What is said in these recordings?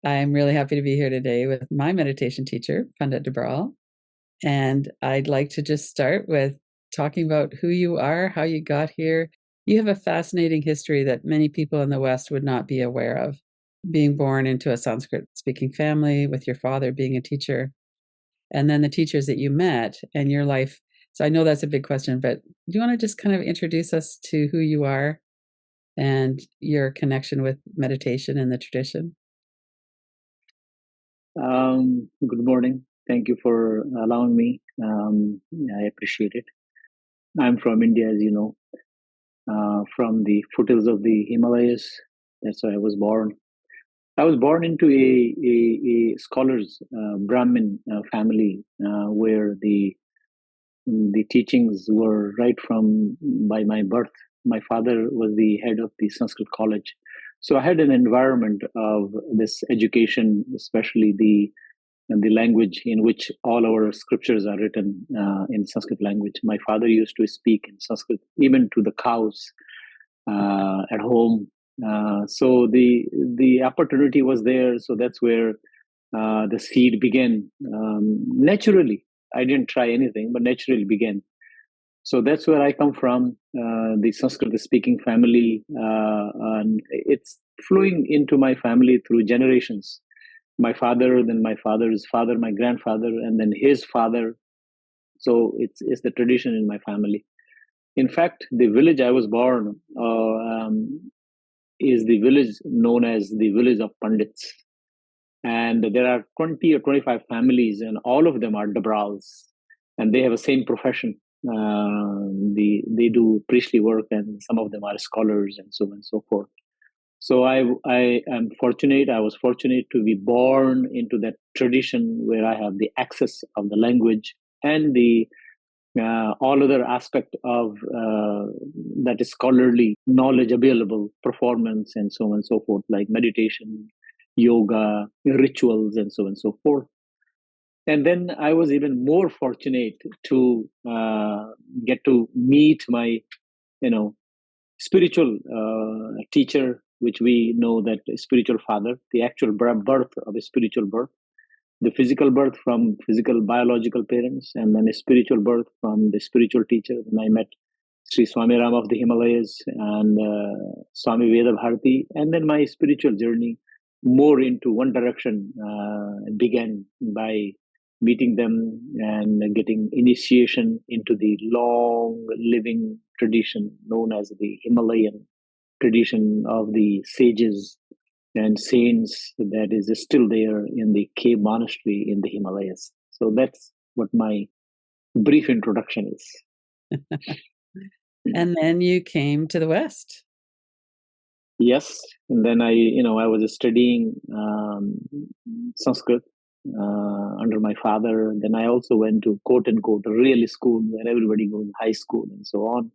I'm really happy to be here today with my meditation teacher, Pandit Dabral. And I'd like to just start with talking about who you are, how you got here. You have a fascinating history that many people in the West would not be aware of. Being born into a Sanskrit speaking family, with your father being a teacher, and then the teachers that you met and your life. So I know that's a big question, but do you want to just kind of introduce us to who you are and your connection with meditation and the tradition? Good morning. Thank you for allowing me. I appreciate it. I'm from India, as you know, from the foothills of the Himalayas. That's where I was born. I was born into a scholar's Brahmin family where the teachings were right from by my birth. My father was the head of the Sanskrit college. So I had an environment of this education, especially the language in which all our scriptures are written in Sanskrit language. My father used to speak in Sanskrit, even to the cows at home. So the opportunity was there. So that's where the seed began naturally. I didn't try anything, but naturally began. So that's where I come from, the Sanskrit speaking family, and it's flowing into my family through generations. My father, then my father's father, my grandfather, and then his father. So it's the tradition in my family. In fact, the village I was born is the village known as the village of Pandits. And there are 20 or 25 families, and all of them are Dabrals, and they have the same profession. They do priestly work, and some of them are scholars, and so on and so forth. So I am fortunate. I was fortunate to be born into that tradition where I have the access of the language and the all other aspect of that is scholarly knowledge available, performance, and so on and so forth, like meditation, yoga, rituals, and so on and so forth. And then I was even more fortunate to get to meet my, you know, spiritual teacher, which we know that spiritual father, the actual birth of a spiritual birth, the physical birth from physical biological parents, and then a spiritual birth from the spiritual teacher. And I met Sri Swami Ram of the Himalayas and Swami Veda Bharati, and then my spiritual journey more into one direction began by meeting them and getting initiation into the long living tradition known as the Himalayan tradition of the sages and saints that is still there in the cave monastery in the Himalayas. So that's what my brief introduction is. And then you came to the West. Yes, and then I was studying Sanskrit under my father. Then I also went to quote unquote a real school where everybody goes high school and so on.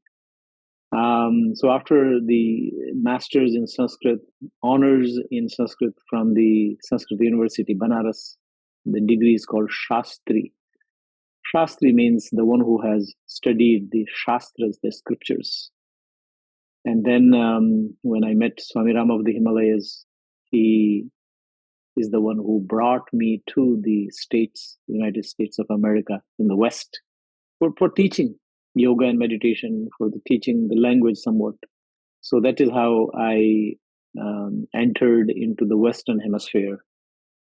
So after the masters in Sanskrit, honors in Sanskrit from the Sanskrit University, Banaras, the degree is called Shastri. Shastri means the one who has studied the Shastras, the scriptures. And then when I met Swami Ram of the Himalayas, he is the one who brought me to the States, United States of America in the West for teaching yoga and meditation, for the teaching the language somewhat. So that is how I entered into the Western Hemisphere,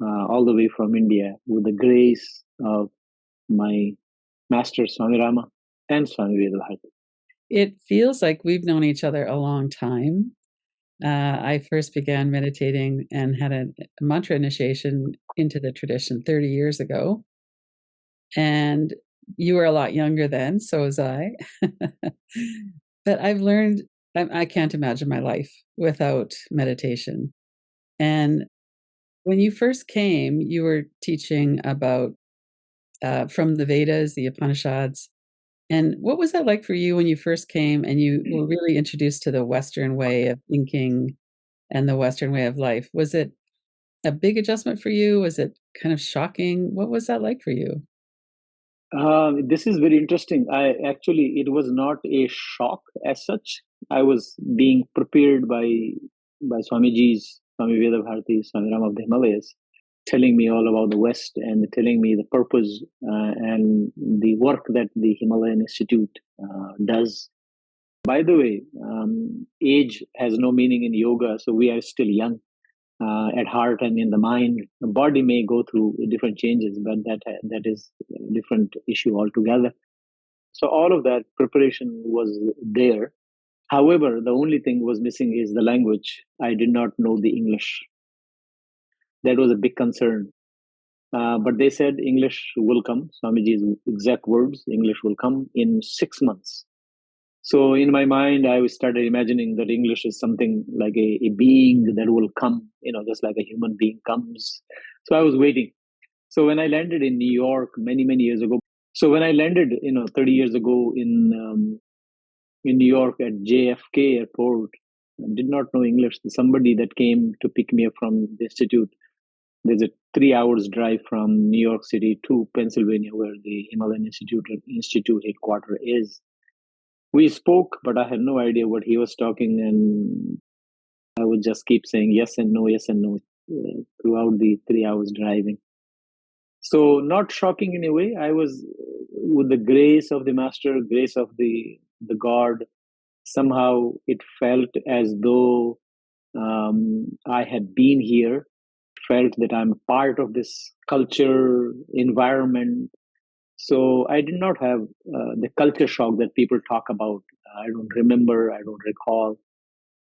all the way from India, with the grace of my master Swami Rama and Swami Vedabhati. It feels like we've known each other a long time. I first began meditating and had a mantra initiation into the tradition 30 years ago. And you were a lot younger then, so was I. But I've learned, I can't imagine my life without meditation. And when you first came, you were teaching about from the Vedas, the Upanishads. And what was that like for you when you first came and you were really introduced to the Western way of thinking and the Western way of life? Was it a big adjustment for you? Was it kind of shocking? What was that like for you? This is very interesting. It was not a shock as such. I was being prepared by Swamiji's Swami Vedabharati, Swami Ram of the Himalayas, telling me all about the West and telling me the purpose and the work that the Himalayan Institute does. By the way, age has no meaning in yoga, so we are still young at heart and in the mind. The body may go through different changes, but that is a different issue altogether. So all of that preparation was there. However, the only thing was missing is the language. I did not know the English. That was a big concern. But they said English will come. Swamiji's exact words: English will come in 6 months. So in my mind, I started imagining that English is something like a being that will come, just like a human being comes. So I was waiting. So when I landed in New York many years ago, 30 years ago in New York at JFK airport, I did not know English. Somebody that came to pick me up from the institute. There's a 3 hours drive from New York City to Pennsylvania, where the Himalayan Institute headquarters is. We spoke, but I had no idea what he was talking, and I would just keep saying yes and no, throughout the 3 hours driving. So, not shocking in a way. I was, with the grace of the master, grace of the God, somehow it felt as though I had been here, felt that I'm part of this culture, environment. So I did not have the culture shock that people talk about. I don't remember, I don't recall.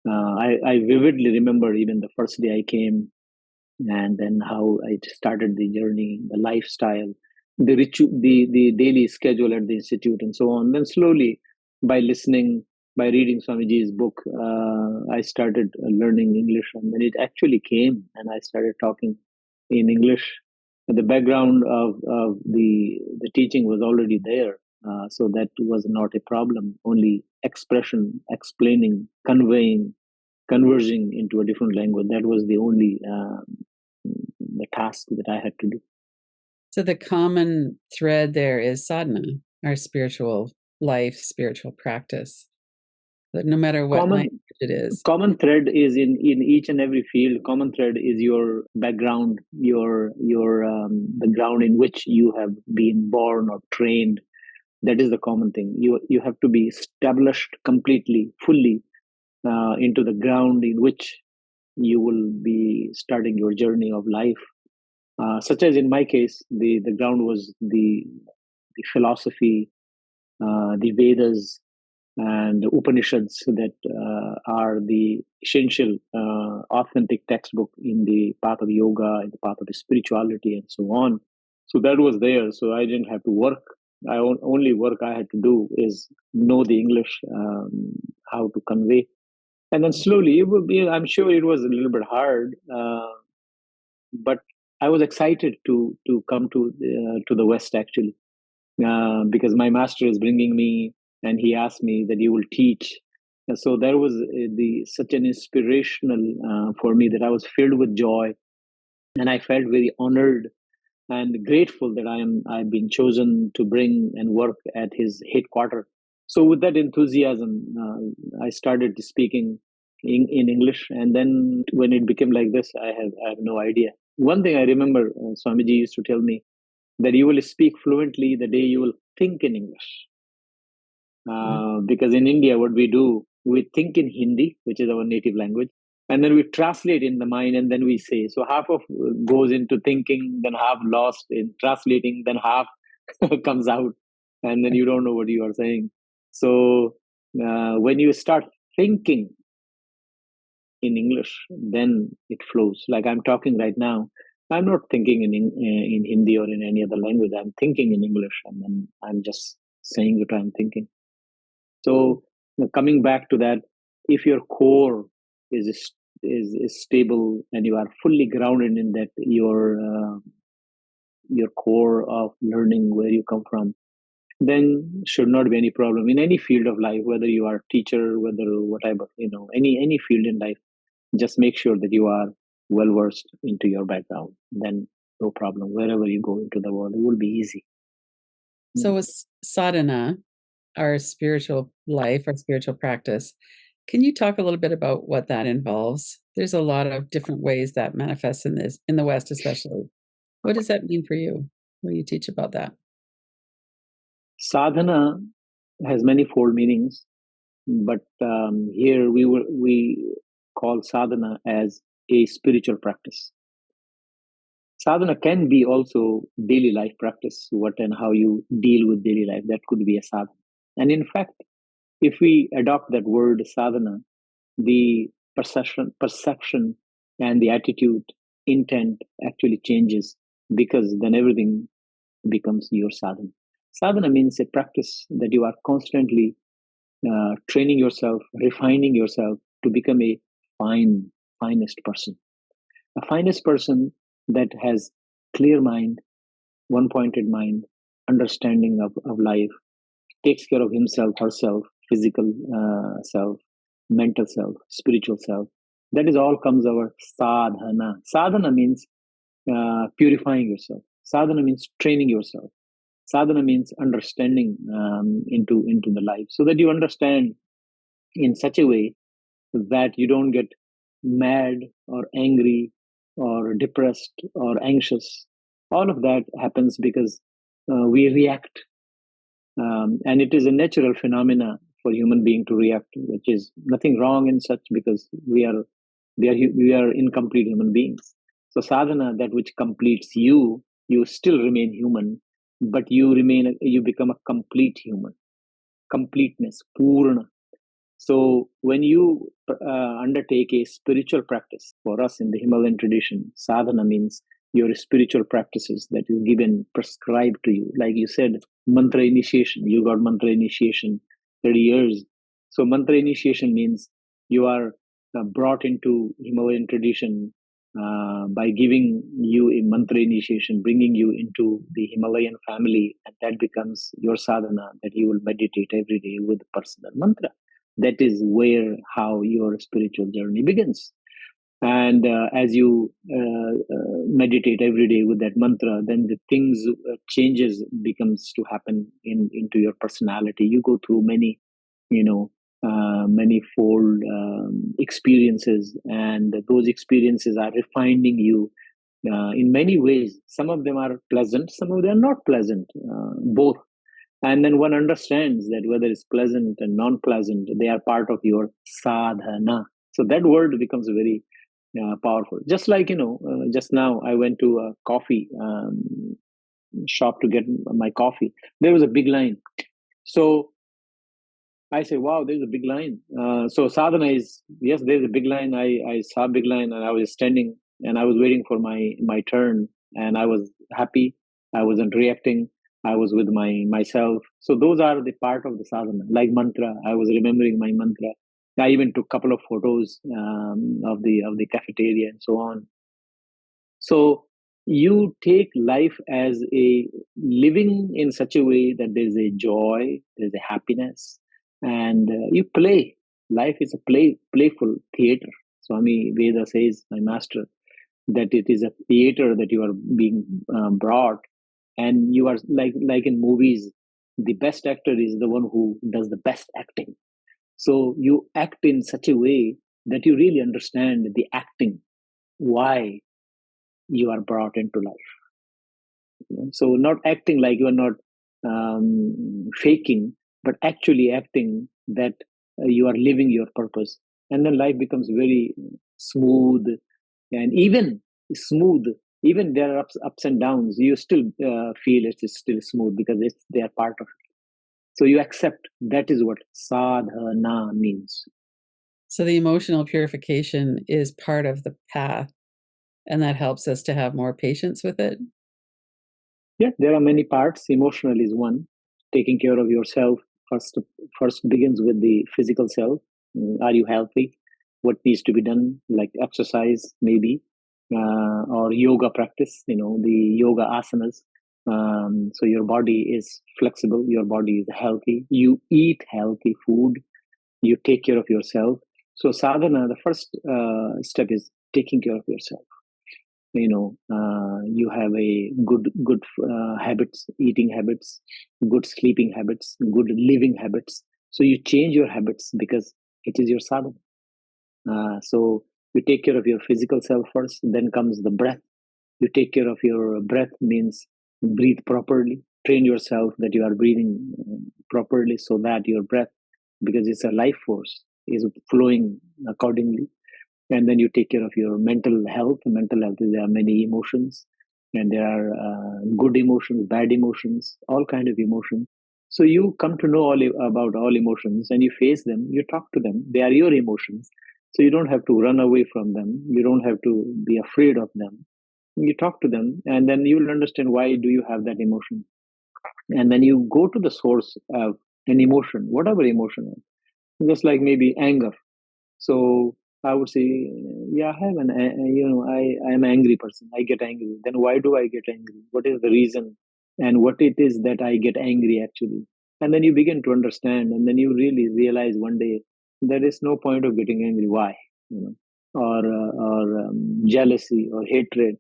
I vividly remember even the first day I came, and then how I started the journey, the lifestyle, the daily schedule at the institute, and so on. Then slowly, by listening, by reading Swamiji's book, I started learning English, and then it actually came, and I started talking in English. The background of the teaching was already there, so that was not a problem. Only expression, explaining, conveying, conversing into a different language. That was the only the task that I had to do. So the common thread there is sadhana, our spiritual life, spiritual practice. But no matter what language it is. Common thread is in each and every field. Common thread is your background, your the ground in which you have been born or trained. That is the common thing. You have to be established completely, fully into the ground in which you will be starting your journey of life. Such as in my case, the ground was the philosophy, the Vedas, and the Upanishads that are the essential, authentic textbook in the path of yoga, in the path of spirituality, and so on. So that was there. So I didn't have to work. Only work I had to do is know the English, how to convey, and then slowly it would be. I'm sure it was a little bit hard, but I was excited to come to the West actually, because my master is bringing me, and he asked me that you will teach. And so there was the such an inspirational for me, that I was filled with joy, and I felt very honored and grateful that I've been chosen to bring and work at his headquarters. So with that enthusiasm, I started speaking in English, and then when it became like this, I have no idea. One thing I remember, Swamiji used to tell me that you will speak fluently the day you will think in English. Because in India, what we do, we think in Hindi, which is our native language, and then we translate in the mind, and then we say. So half of goes into thinking, then half lost in translating, then half comes out, and then you don't know what you are saying. So when you start thinking in English, then it flows. Like I'm talking right now, I'm not thinking in Hindi or in any other language. I'm thinking in English, and then I'm just saying what I'm thinking. So coming back to that, if your core is stable and you are fully grounded in that, your core of learning where you come from, then should not be any problem in any field of life, whether you are a teacher, whether whatever, any field in life. Just make sure that you are well versed into your background. Then no problem. Wherever you go into the world, it will be easy. So with sadhana, our spiritual life, our spiritual practice, Can you talk a little bit about what that involves? There's a lot of different ways that manifests in the West, especially. What does that mean for you? What do you teach about that? Sadhana has many fold meanings, but here we call sadhana as a spiritual practice. Sadhana can be also daily life practice, what and how you deal with daily life. That could be a sadhana. And in fact, if we adopt that word sadhana, the perception and the attitude, intent actually changes, because then everything becomes your sadhana. Sadhana means a practice that you are constantly training yourself, refining yourself to become a finest person. A finest person that has clear mind, one pointed mind, understanding of life, takes care of himself, herself, physical self, mental self, spiritual self. That is all comes our sadhana. Sadhana means purifying yourself. Sadhana means training yourself. Sadhana means understanding into the life, so that you understand in such a way that you don't get mad or angry or depressed or anxious. All of that happens because we react, and it is a natural phenomena for human being to react, which is nothing wrong in such, because we are incomplete human beings. So sadhana, that which completes you, you still remain human, but you become a complete human, completeness, purna. So when you undertake a spiritual practice, for us in the Himalayan tradition, sadhana means your spiritual practices that is given, prescribed to you. Like you said, mantra initiation. You got mantra initiation 30 years. So mantra initiation means you are brought into Himalayan tradition by giving you a mantra initiation, bringing you into the Himalayan family, and that becomes your sadhana, that you will meditate every day with personal mantra. That is where how your spiritual journey begins. And as you meditate every day with that mantra, then the things changes becomes to happen into your personality. You go through many, you know, manifold experiences, and those experiences are refining you in many ways. Some of them are pleasant, some of them are not pleasant, both. And then one understands that whether it's pleasant and non-pleasant, they are part of your sadhana. So that word becomes very powerful. Just like, just now I went to a coffee shop to get my coffee. There was a big line. So I say, wow, there's a big line. So sadhana is, yes, there's a big line. I saw a big line, and I was standing and I was waiting for my turn, and I was happy. I wasn't reacting. I was with myself. So those are the part of the sadhana. Like mantra, I was remembering my mantra. I even took a couple of photos of the cafeteria and so on. So you take life as a living in such a way that there's a joy, there's a happiness, and you play. Life is a playful theater. Swami Veda says, my master, that it is a theater that you are being brought, and you are like in movies. The best actor is the one who does the best acting. So you act in such a way that you really understand the acting, why you are brought into life. So not acting like you are not faking, but actually acting that you are living your purpose, and then life becomes very smooth. And even smooth, even there are ups and downs, you still feel it is still smooth, because they are part of it. So you accept. That is what sadhana means. So the emotional purification is part of the path, and that helps us to have more patience with it. Yeah, there are many parts. Emotional is one. Taking care of yourself first begins with the physical self. Are you healthy? What needs to be done, like exercise, maybe, or yoga practice. The yoga asanas. So your body is flexible. Your body is healthy. You eat healthy food. You take care of yourself. So sadhana, the first step is taking care of yourself. You have a good habits, eating habits, good sleeping habits, good living habits. So you change your habits, because It is your sadhana. So you take care of your physical self first, then comes the breath. You take care of your breath means breathe properly. Train yourself that you are breathing properly so that your breath, because it's a life force, is flowing accordingly. And then you take care of your mental health. Mental health is there are many emotions, and there are good emotions, bad emotions, all kind of emotions. So you come to know about all emotions, and you face them. You talk to them. They are your emotions, so you don't have to run away from them. You don't have to be afraid of them. You talk to them, and then you will understand why do you have that emotion, and then you go to the source of an emotion, whatever emotion, just like maybe anger. So I would say, yeah, I have I am an angry person. I get angry. Then why do I get angry? What is the reason? And what it is that I get angry actually? And then you begin to understand, and then you really realize one day there is no point of getting angry. Why? You know, or jealousy or hatred,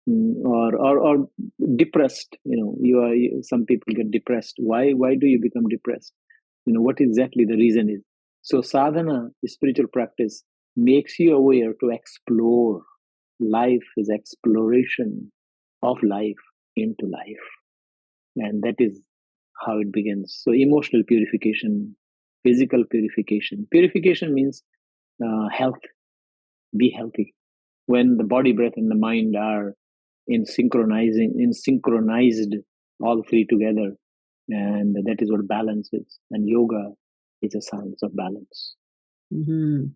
or depressed. Some people get depressed. Why do you become depressed? What exactly the reason is. So sadhana, spiritual practice, makes you aware to explore. Life is exploration of life into life, and that is how it begins. So emotional purification, physical purification. Purification means health. Be healthy. When the body, breath, and the mind are in synchronized, all three together, and that is what balance is. And yoga is a science of balance. Mm-hmm.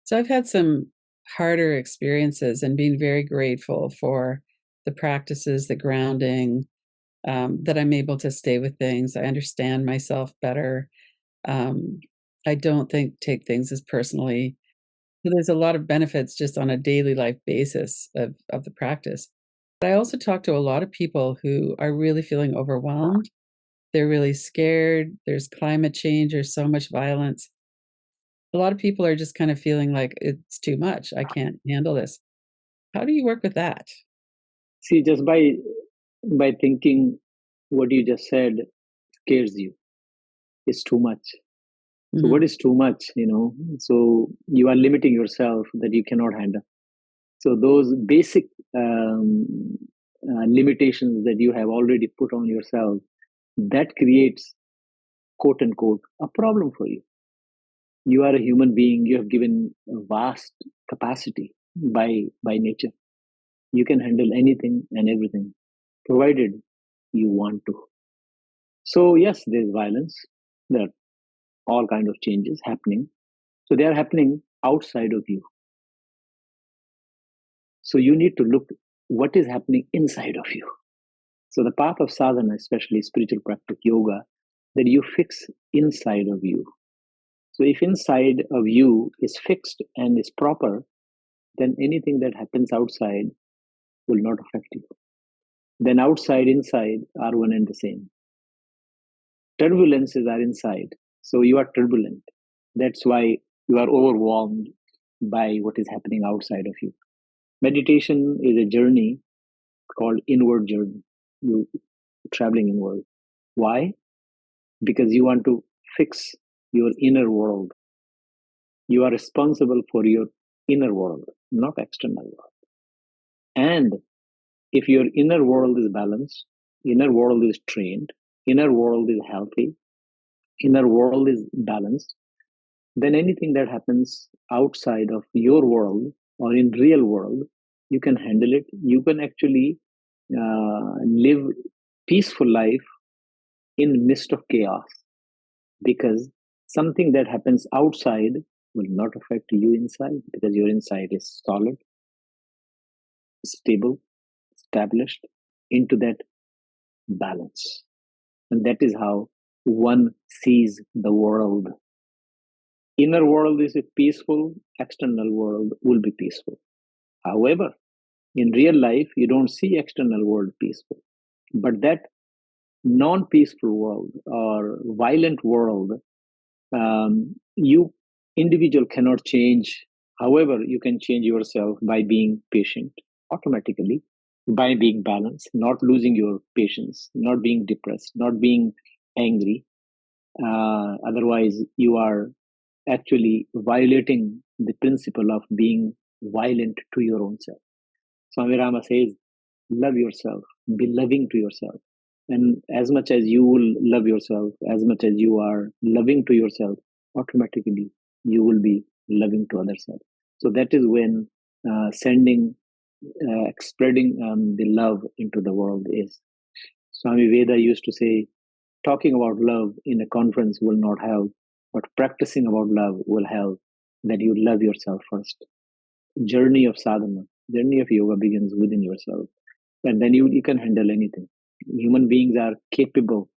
So I've had some harder experiences and been very grateful for the practices, the grounding, that I'm able to stay with things. I understand myself better. Um, I don't take things as personally. So there's a lot of benefits just on a daily life basis of the practice. But I also talk to a lot of people who are really feeling overwhelmed. They're really scared. There's climate change. There's so much violence. A lot of people are just kind of feeling like it's too much. I can't handle this. How do you work with that? See, just by thinking what you just said scares you. It's too much. So what Hmm. is too much? So you are limiting yourself that you cannot handle. So those basic limitations that you have already put on yourself, that creates, quote unquote, a problem for you. You are a human being. You have given a vast capacity by nature. You can handle anything and everything, provided you want to. So yes, there's violence. There are all kind of changes happening. So they are happening outside of you. So you need to look what is happening inside of you. So the path of sadhana, especially spiritual practice, yoga, that you fix inside of you. So if inside of you is fixed and is proper, then anything that happens outside will not affect you. Then outside, inside are one and the same. Turbulences are inside. So you are turbulent. That's why you are overwhelmed by what is happening outside of you. Meditation is a journey called inward journey. You traveling inward. Why? Because you want to fix your inner world. You are responsible for your inner world, not external world. And if your inner world is balanced, inner world is trained, inner world is healthy, inner world is balanced, then anything that happens outside of your world or in real world, you can handle it. You can actually live peaceful life in midst of chaos, because something that happens outside will not affect you inside, because your inside is solid, stable, established into that balance. And that is how one sees the world. Inner world is peaceful, external world will be peaceful. However, in real life, you don't see external world peaceful. But that non-peaceful world or violent world, you individual cannot change. However, you can change yourself by being patient automatically, by being balanced, not losing your patience, not being depressed, not being angry. Otherwise, you are actually violating the principle of being violent to your own self. Swami Rama says, love yourself, be loving to yourself. And as much as you will love yourself, as much as you are loving to yourself, automatically you will be loving to other self. So that is when spreading the love into the world is. Swami Veda used to say, talking about love in a conference will not help, but practicing about love will help. That you love yourself first. Journey of sadhana, journey of yoga begins within yourself, and then you can handle anything. Human beings are capable.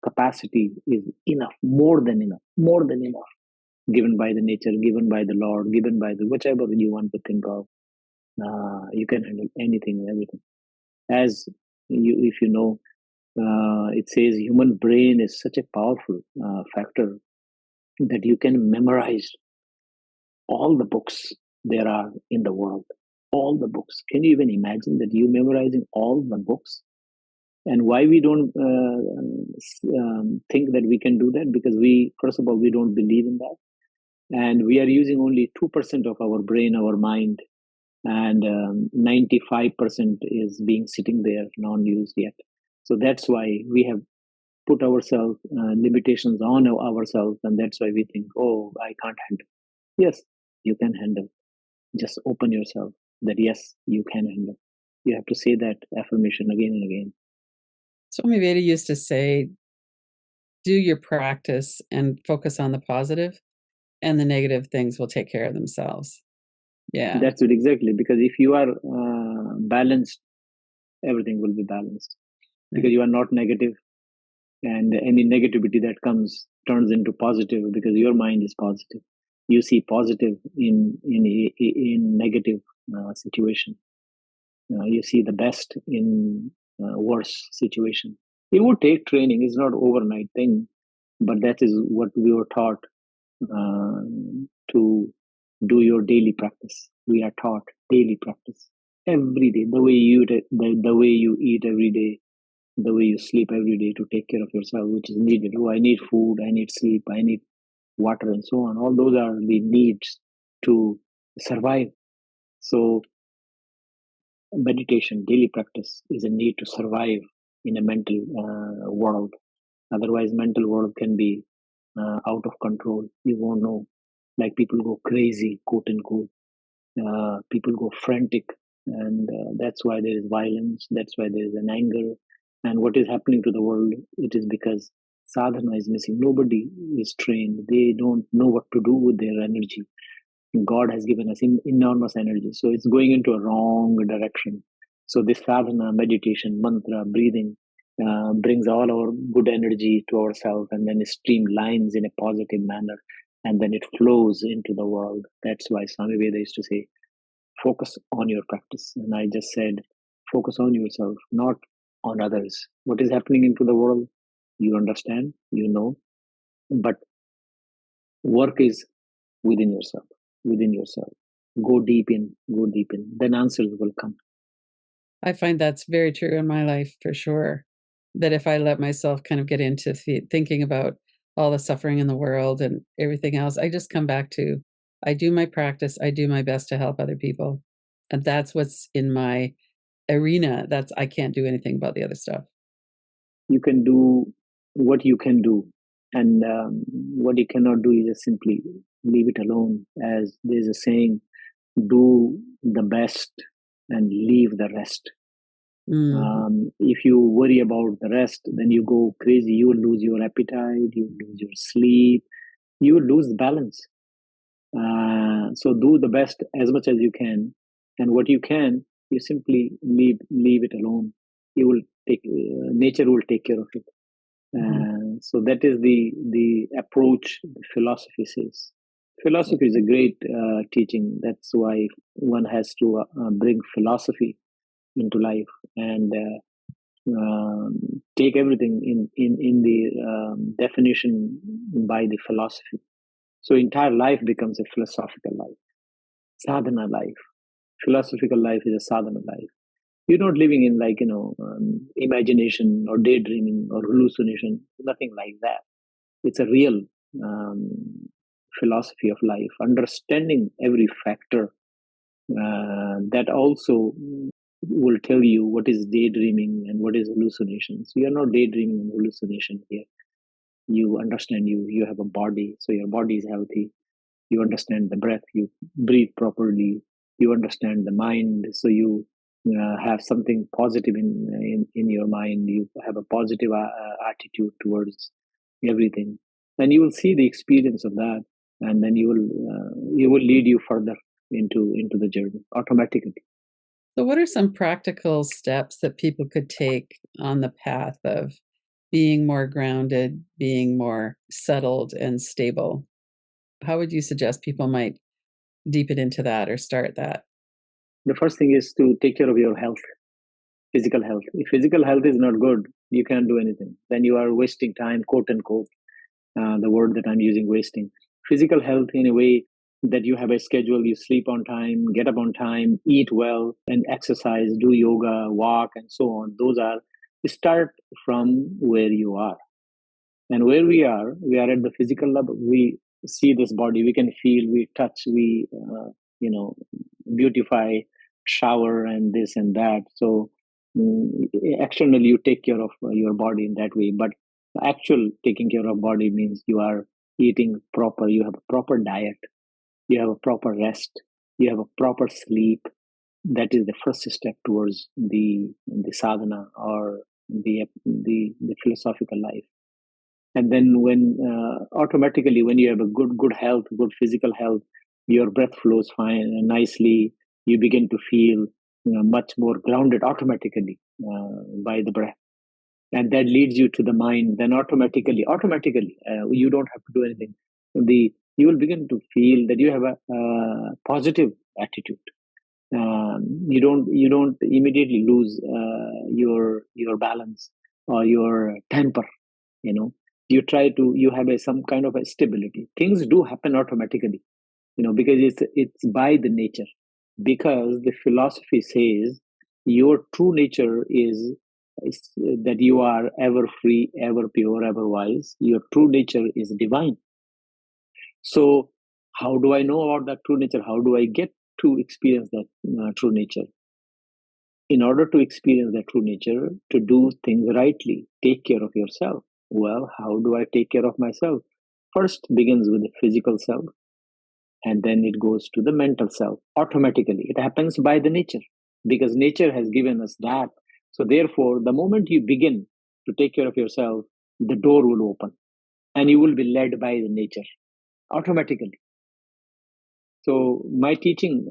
Capacity is enough, more than enough, given by the nature, given by the Lord, given by the whichever you want to think of. You can handle anything and everything. As you, if you know, it says human brain is such a powerful factor that you can memorize all the books there are in the world. All the books. Can you even imagine that you memorizing all the books? And why we don't think that we can do that? Because we, first of all, we don't believe in that, and we are using only 2% of our brain, our mind, and 95% is being sitting there non-used yet. So that's why we have put ourselves limitations on ourselves, and that's why we think, oh, I can't handle. Yes, you can handle. Just open yourself that yes, you can handle. You have to say that affirmation again and again. Swami Veda used to say, do your practice and focus on the positive, and the negative things will take care of themselves. Yeah. That's it, exactly. Because if you are balanced, everything will be balanced. Because you are not negative, and any negativity that comes turns into positive because your mind is positive. You see positive in negative situation. You see the best in worse situation. It would take training. It's not overnight thing, but that is what we were taught uh, to do your daily practice. We are taught daily practice every day. The way you eat, the way you eat every day, the way you sleep every day to take care of yourself, which is needed. Oh, I need food, I need sleep, I need water, and so on. All those are the needs to survive. So meditation, daily practice is a need to survive in a mental world. Otherwise, mental world can be out of control. You won't know. Like people go crazy, quote unquote. People go frantic, and that's why there is violence. That's why there is an anger. And what is happening to the world? It is because sadhana is missing. Nobody is trained. They don't know what to do with their energy. God has given us enormous energy. So it's going into a wrong direction. So this sadhana, meditation, mantra, breathing brings all our good energy to ourselves, and then it streamlines in a positive manner, and then it flows into the world. That's why Swami Veda used to say, focus on your practice. And I just said, focus on yourself, not on others. What is happening into the world, you understand, you know, but work is within yourself, within yourself. Go deep in, go deep in. Then answers will come. I find that's very true in my life for sure. That if I let myself kind of get into thinking about all the suffering in the world and everything else, I just come back to I do my practice, I do my best to help other people. And that's what's in my arena. That's I can't do anything about the other stuff. You can do what you can do, and what you cannot do, you just simply leave it alone. As there's a saying, do the best and leave the rest. Mm-hmm. If you worry about the rest, then you go crazy. You will lose your appetite, you will lose your sleep, you will lose balance. So do the best as much as you can, and what you can, you simply leave it alone. You will take nature will take care of it. So that is the approach the philosophy says. Philosophy is a great teaching. That's why one has to bring philosophy into life, and take everything in the definition by the philosophy. So entire life becomes a philosophical life, sadhana life. Philosophical life is a sadhana life. You're not living in like imagination or daydreaming or hallucination. Nothing like that. It's a real um, philosophy of life, understanding every factor. That also will tell you what is daydreaming and what is hallucination. So you're not daydreaming and hallucination here. You understand you have a body, so your body is healthy. You understand the breath, you breathe properly. You understand the mind, so you have something positive in your mind. You have a positive attitude towards everything, and you will see the experience of that, and then you will lead you further into the journey automatically. So, what are some practical steps that people could take on the path of being more grounded, being more settled and stable? How would you suggest people might deepen into that or start that? The first thing is to take care of your health, physical health. If physical health is not good, you can't do anything. Then you are wasting time, quote unquote. The word that I'm using, wasting. Physical health in a way that you have a schedule, you sleep on time, get up on time, eat well, and exercise, do yoga, walk, and so on. Those are, start from where you are. And where we are at the physical level. We see this body, we can feel, we touch, we, beautify, shower, and this and that. So externally, you take care of your body in that way. But actual taking care of body means you are eating proper, you have a proper diet, you have a proper rest, you have a proper sleep. That is the first step towards the sadhana, or the philosophical life. And then when automatically, when you have a good health, good physical health, your breath flows fine and nicely. You begin to feel much more grounded automatically by the breath, and that leads you to the mind. Then automatically, you don't have to do anything. The You will begin to feel that you have a positive attitude. You don't immediately lose your balance or your temper. You try to, you have some kind of a stability. Things do happen automatically, because it's by the nature. Because the philosophy says your true nature is that you are ever free, ever pure, ever wise. Your true nature is divine. So how do I know about that true nature? How do I get to experience that true nature? In order to experience that true nature, to do things rightly, take care of yourself. Well, how do I take care of myself? First begins with the physical self, and then it goes to the mental self automatically. It happens by the nature, because nature has given us that. So therefore, the moment you begin to take care of yourself, the door will open, and you will be led by the nature automatically. So my teaching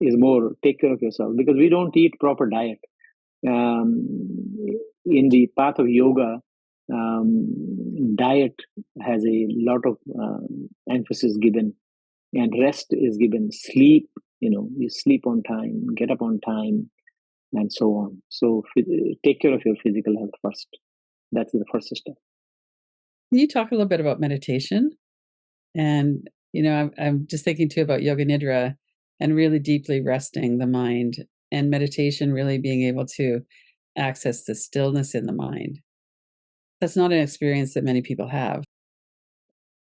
is more take care of yourself, because we don't eat proper diet. In the path of yoga, diet has a lot of emphasis given, and rest is given. Sleep, you sleep on time, get up on time, and so on. So take care of your physical health first. That's the first step. Can you talk a little bit about meditation? And, I'm just thinking too about yoga nidra and really deeply resting the mind, and meditation really being able to access the stillness in the mind. That's not an experience that many people have.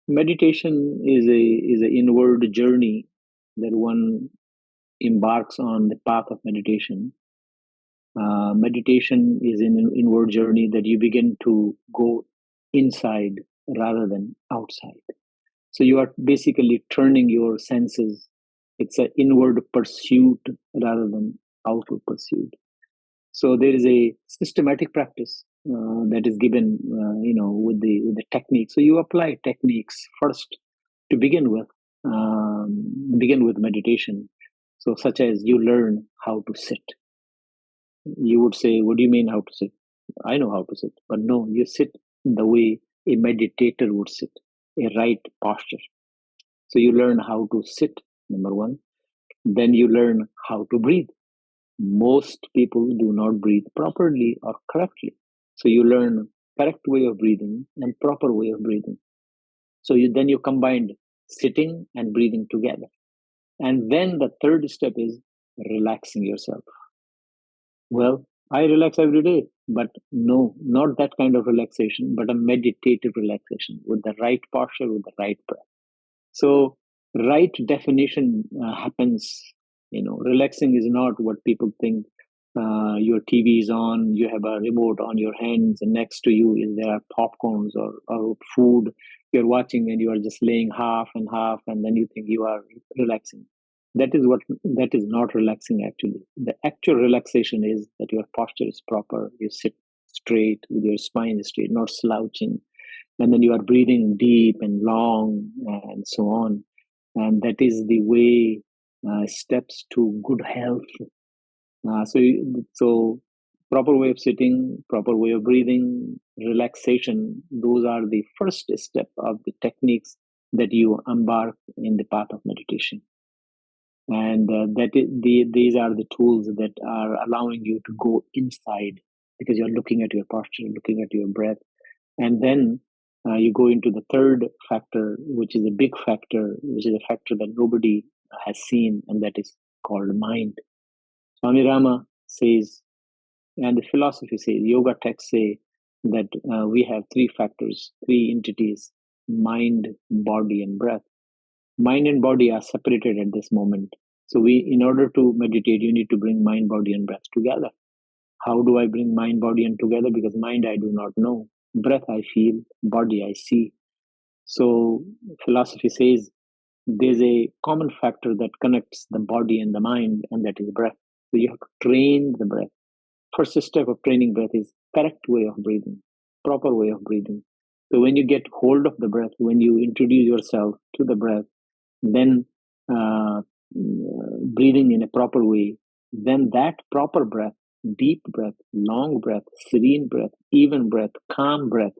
Meditation is a inward journey that one embarks on the path of meditation. Meditation is an inward journey that you begin to go inside rather than outside. So you are basically turning your senses. It's an inward pursuit rather than outward pursuit. So there is a systematic practice that is given, with the technique. So you apply techniques first to begin with. Begin with meditation. So such as you learn how to sit. You would say, "What do you mean how to sit?" I know how to sit, but no, you sit the way a meditator would sit, a right posture. So you learn how to sit, number one. Then you learn how to breathe. Most people do not breathe properly or correctly. So you learn correct way of breathing and proper way of breathing. So then you combine sitting and breathing together. And then the third step is relaxing yourself. Well, I relax every day. But no, not that kind of relaxation, but a meditative relaxation with the right posture, with the right breath. So, right definition happens. Relaxing is not what people think. Your TV is on, you have a remote on your hands, and next to you is there are popcorns or food you're watching, and you are just laying half and half, and then you think you are relaxing. That is not relaxing actually. The actual relaxation is that your posture is proper, you sit straight with your spine straight, not slouching, and then you are breathing deep and long and so on, and that is the way steps to good health. So proper way of sitting, proper way of breathing, relaxation, those are the first step of the techniques that you embark in the path of meditation. And these are the tools that are allowing you to go inside, because you're looking at your posture, looking at your breath. And then you go into the third factor, which is a big factor, which is a factor that nobody has seen, and that is called mind. Swami Rama says, and the philosophy says, yoga texts say that we have three factors, three entities: mind, body, and breath. Mind and body are separated at this moment. So in order to meditate, you need to bring mind, body, and breath together. How do I bring mind, body, and together? Because mind I do not know, breath I feel, body I see. So philosophy says there's a common factor that connects the body and the mind, and that is breath. So you have to train the breath. First step of training breath is correct way of breathing, proper way of breathing. So when you get hold of the breath, when you introduce yourself to the breath, then breathing in a proper way, then that proper breath, deep breath, long breath, serene breath, even breath, calm breath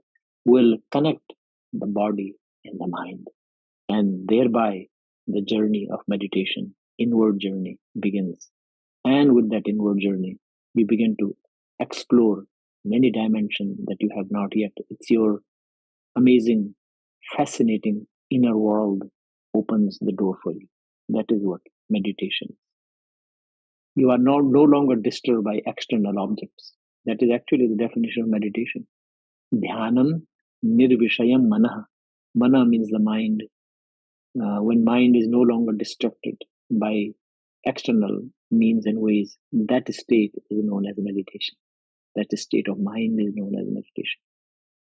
will connect the body and the mind. And thereby the journey of meditation, inward journey, begins. And with that inward journey, you begin to explore many dimensions that you have not yet. It's your amazing, fascinating inner world opens the door for you. That is what meditation is. You are no longer disturbed by external objects. That is actually the definition of meditation. Dhyanam nirvishayam manah. Mana means the mind. When mind is no longer distracted by external means and ways, that state is known as meditation. That state of mind is known as meditation.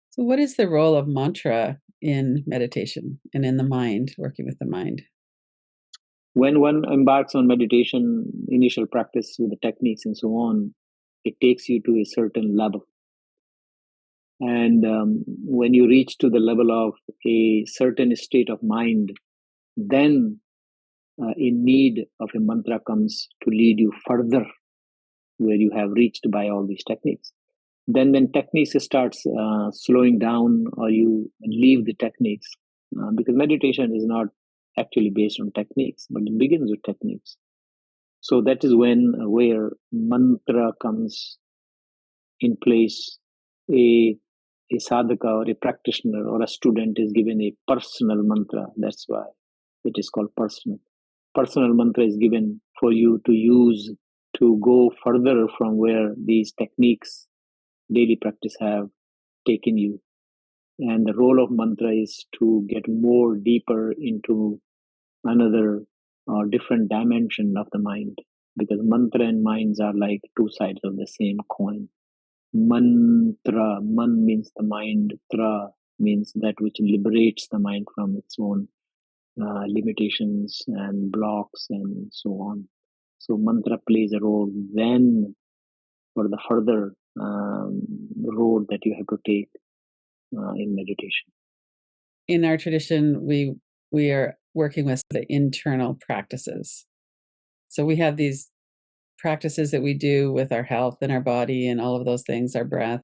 So, what is the role of mantra in meditation and in the mind, working with the mind? When one embarks on meditation, initial practice with the techniques and so on, it takes you to a certain level. And when you reach to the level of a certain state of mind, then a need of a mantra comes to lead you further where you have reached by all these techniques. Then when techniques starts slowing down, or you leave the techniques, because meditation is not actually based on techniques, but it begins with techniques. So that is where mantra comes in place. A sadhaka or a practitioner or a student is given a personal mantra. That's why it is called personal. Personal mantra is given for you to use to go further from where these techniques, daily practice, have taken you. And the role of mantra is to get more deeper into another different dimension of the mind, because mantra and minds are like two sides of the same coin. Mantra, man means the mind, tra means that which liberates the mind from its own limitations and blocks and so on. So mantra plays a role then for the further road that you have to take in meditation. In our tradition, we are working with the internal practices. So we have these practices that we do with our health and our body and all of those things, our breath.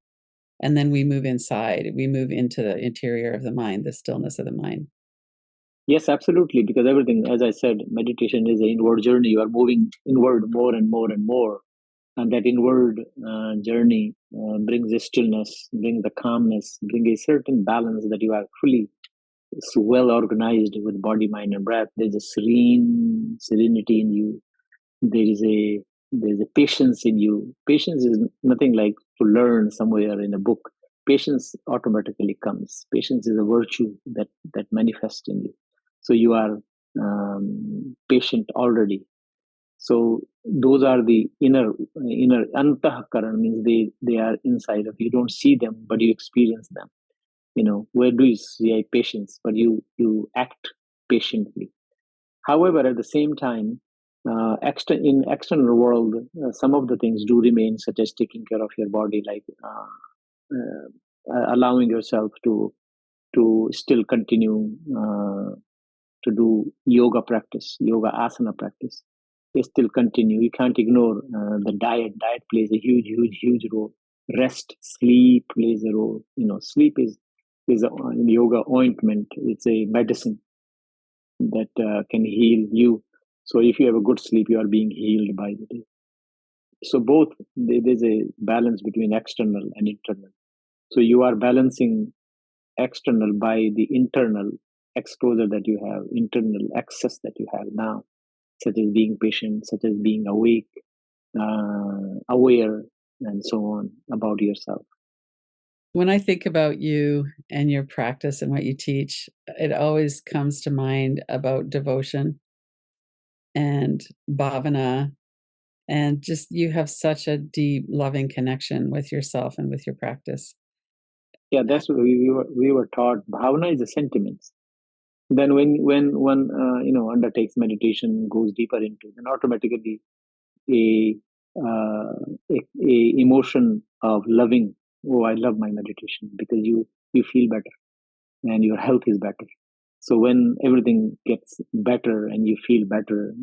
And then we move inside, we move into the interior of the mind, the stillness of the mind. Yes, absolutely. Because everything, as I said, meditation is an inward journey. You are moving inward more and more and more. And that inward journey brings a stillness, brings the calmness, brings a certain balance that you are fully well organized with body, mind, and breath. There's a serenity in you. There is a There's a patience in you. Patience is nothing like to learn somewhere in a book. Patience automatically comes. Patience is a virtue that manifests in you. So you are patient already. So those are the inner antahkaran, means they are inside of you. You don't see them, but you experience them. Where do you see patience? But you act patiently. However, at the same time, in external world, some of the things do remain, such as taking care of your body, like allowing yourself to still continue to do yoga practice, yoga asana practice. They still continue. You can't ignore the diet. Diet plays a huge, huge, huge role. Rest, sleep plays a role. Sleep is a yoga ointment. It's a medicine that can heal you. So if you have a good sleep, you are being healed by the day. So both, there's a balance between external and internal. So you are balancing external by the internal exposure that you have, internal access that you have now, such as being patient, such as being awake, aware, and so on about yourself. When I think about you and your practice and what you teach, it always comes to mind about devotion and bhavana, and just you have such a deep, loving connection with yourself and with your practice. Yeah, that's what we were taught. Bhavana is a sentiments. Then when one undertakes meditation, goes deeper into, then automatically a, uh, a emotion of loving. Oh, I love my meditation, because you feel better and your health is better. So when everything gets better and you feel better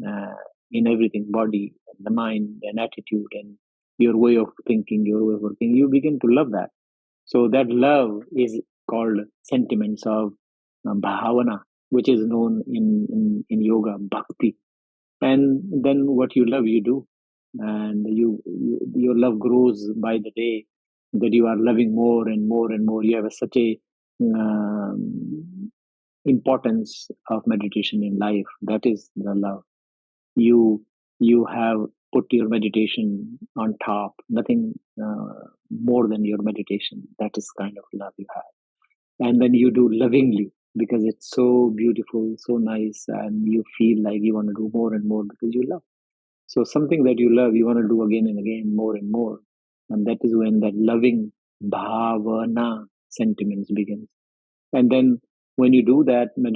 in everything, body, the mind, and attitude, and your way of thinking, your way of working, you begin to love that. So that love is called sentiments of bhavana, which is known in yoga, bhakti. And then what you love, you do. And your love grows by the day, that you are loving more and more and more. You have such a importance of meditation in life. That is the love. You have put your meditation on top, nothing more than your meditation. That is kind of love you have. And then you do lovingly, because it's so beautiful, so nice, and you feel like you want to do more and more because you love. So something that you love, you want to do again and again, more and more. And that is when that loving bhavana sentiments begins. And then when you do that when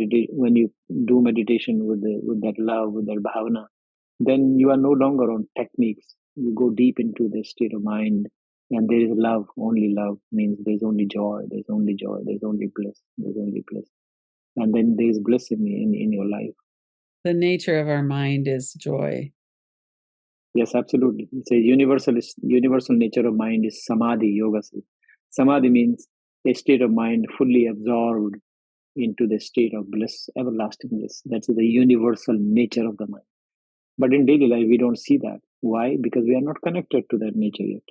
you do meditation with that love, with that bhavana, then you are no longer on techniques. You go deep into the state of mind, and there is love. Only love means there's only joy. There's only joy. There's only bliss. There's only bliss. And then there's bliss in your life. The nature of our mind is joy. Yes, absolutely. It's a universal nature of mind is samadhi. Yoga says samadhi means a state of mind fully absorbed into the state of bliss, everlasting bliss. That's the universal nature of the mind. But in daily life, we don't see that. Why? Because we are not connected to that nature yet.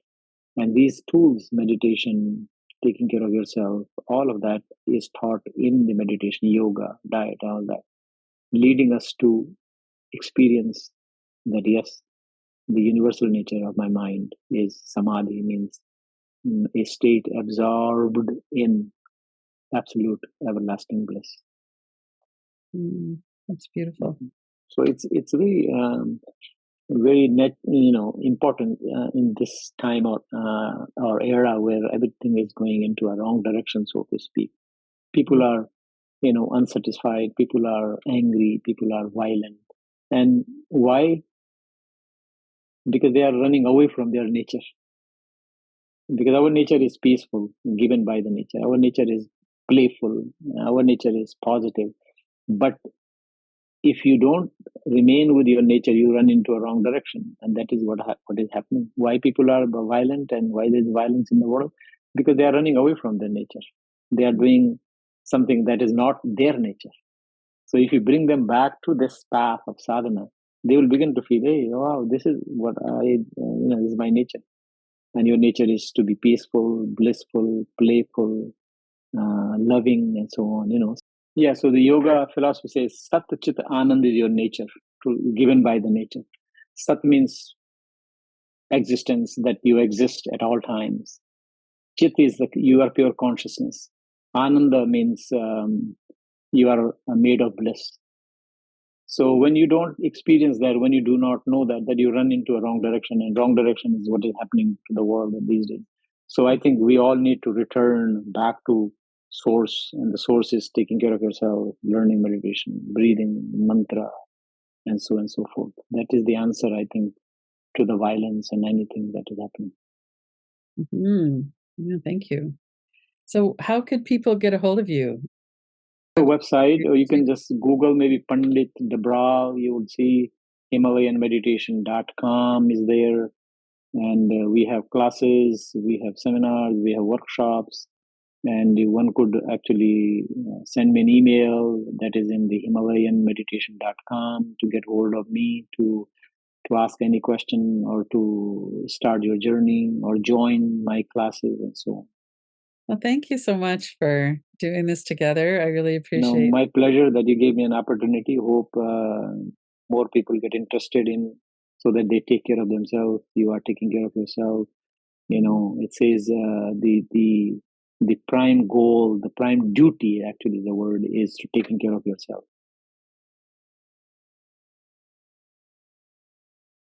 And these tools, meditation, taking care of yourself, all of that is taught in the meditation, yoga, diet, all that, leading us to experience that, yes, the universal nature of my mind is samadhi, means a state absorbed in absolute everlasting bliss. That's beautiful. So it's very important in this time or era where everything is going into a wrong direction, so to speak. People are unsatisfied, people are angry, people are violent. And why? Because they are running away from their nature. Because our nature is peaceful, given by the nature. Our nature is playful, our nature is positive. But if you don't remain with your nature, you run into a wrong direction, and that is what is happening. Why people are violent and why there is violence in the world? Because they are running away from their nature. They are doing something that is not their nature. So if you bring them back to this path of sadhana, they will begin to feel, hey, wow, this is what this is my nature. And your nature is to be peaceful, blissful, playful, loving, and so on. Yeah, so the yoga philosophy says Sat Chit Anand is your nature, given by the nature. Sat means existence, that you exist at all times. Chit is you are pure consciousness. Ananda means you are made of bliss. So when you don't experience that, when you do not know that, that you run into a wrong direction, and wrong direction is what is happening to the world these days. So I think we all need to return back to source, and the source is taking care of yourself, learning meditation, breathing, mantra, and so on and so forth. That is the answer, I think, to the violence and anything that is happening. Yeah, thank you. So how could people get a hold of you? Website, or you can just Google maybe Pandit Dabral. You would see HimalayanMeditation.com is there. And we have classes, we have seminars, we have workshops, and one could actually send me an email that is in the HimalayanMeditation.com to get hold of me, to ask any question, or to start your journey, or join my classes, and so on. Well, thank you so much for doing this together. I really appreciate. My pleasure that you gave me an opportunity. Hope more people get interested in, so that they take care of themselves. You are taking care of yourself. It says the prime goal, the prime duty, actually, the word is to taking care of yourself.